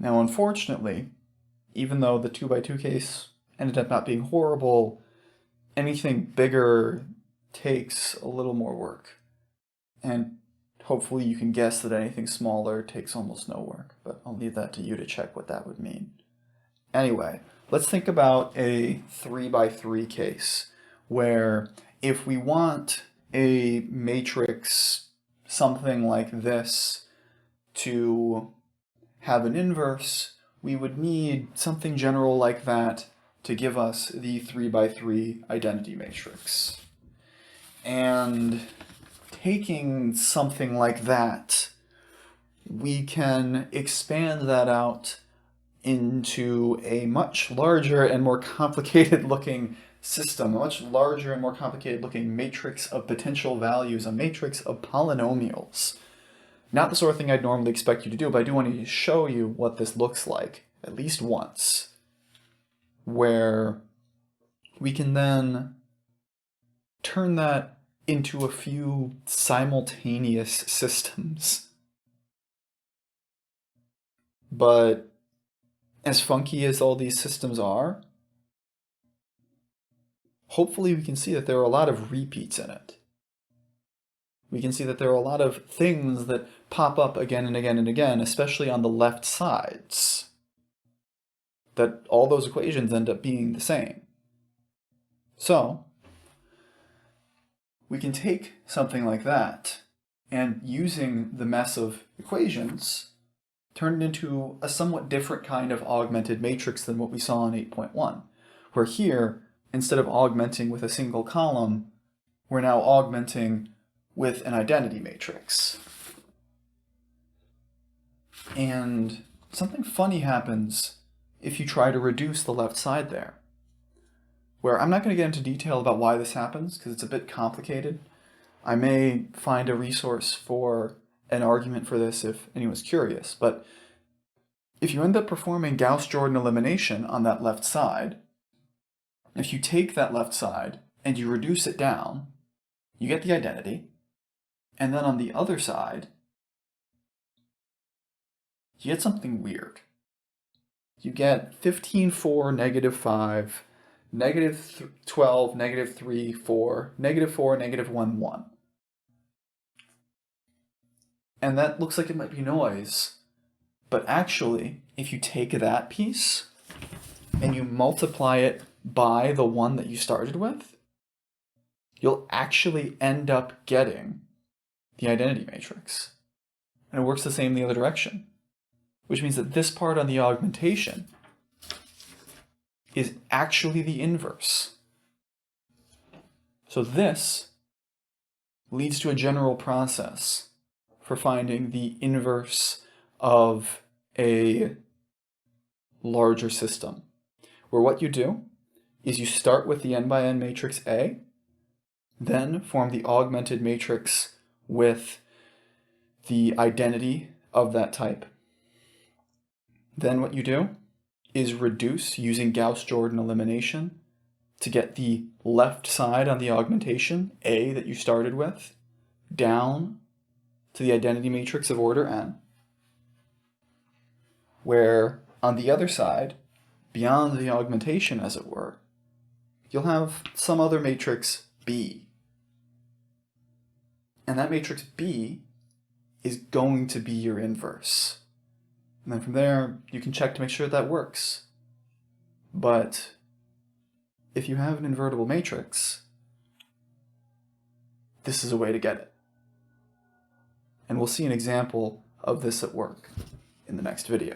Now, unfortunately, even though the 2 by 2 case ended up not being horrible, anything bigger takes a little more work. And hopefully you can guess that anything smaller takes almost no work, but I'll leave that to you to check what that would mean. Anyway, let's think about a 3 by 3 case, where if we want a matrix, something like this, to have an inverse, we would need something general like that to give us the 3 by 3 identity matrix. And taking something like that, we can expand that out into a much larger and more complicated looking system, a much larger and more complicated looking matrix of potential values, a matrix of polynomials. Not the sort of thing I'd normally expect you to do, but I do want to show you what this looks like, at least once, where we can then turn that into a few simultaneous systems. But as funky as all these systems are, hopefully we can see that there are a lot of repeats in it. We can see that there are a lot of things that pop up again and again and again, especially on the left sides, that all those equations end up being the same. So we can take something like that and, using the mess of equations, turn it into a somewhat different kind of augmented matrix than what we saw in 8.1, where here, instead of augmenting with a single column, we're now augmenting with an identity matrix. And something funny happens if you try to reduce the left side there, where I'm not going to get into detail about why this happens because it's a bit complicated. I may find a resource for an argument for this if anyone's curious, but if you end up performing Gauss-Jordan elimination on that left side, if you take that left side and you reduce it down, you get the identity, and then on the other side, you get something weird. You get 15, 4, negative 5, negative 12, negative 3, 4, negative 4, negative 1, 1. And that looks like it might be noise, but actually, if you take that piece and you multiply it by the one that you started with, you'll actually end up getting the identity matrix. And it works the same the other direction, which means that this part on the augmentation is actually the inverse. So this leads to a general process for finding the inverse of a larger system, where what you do is you start with the n by n matrix A, then form the augmented matrix with the identity of that type. Then what you do is reduce using Gauss-Jordan elimination to get the left side on the augmentation, A, that you started with, down to the identity matrix of order n, where on the other side, beyond the augmentation as it were, you'll have some other matrix B. And that matrix B is going to be your inverse. And then from there, you can check to make sure that works. But if you have an invertible matrix, this is a way to get it. And we'll see an example of this at work in the next video.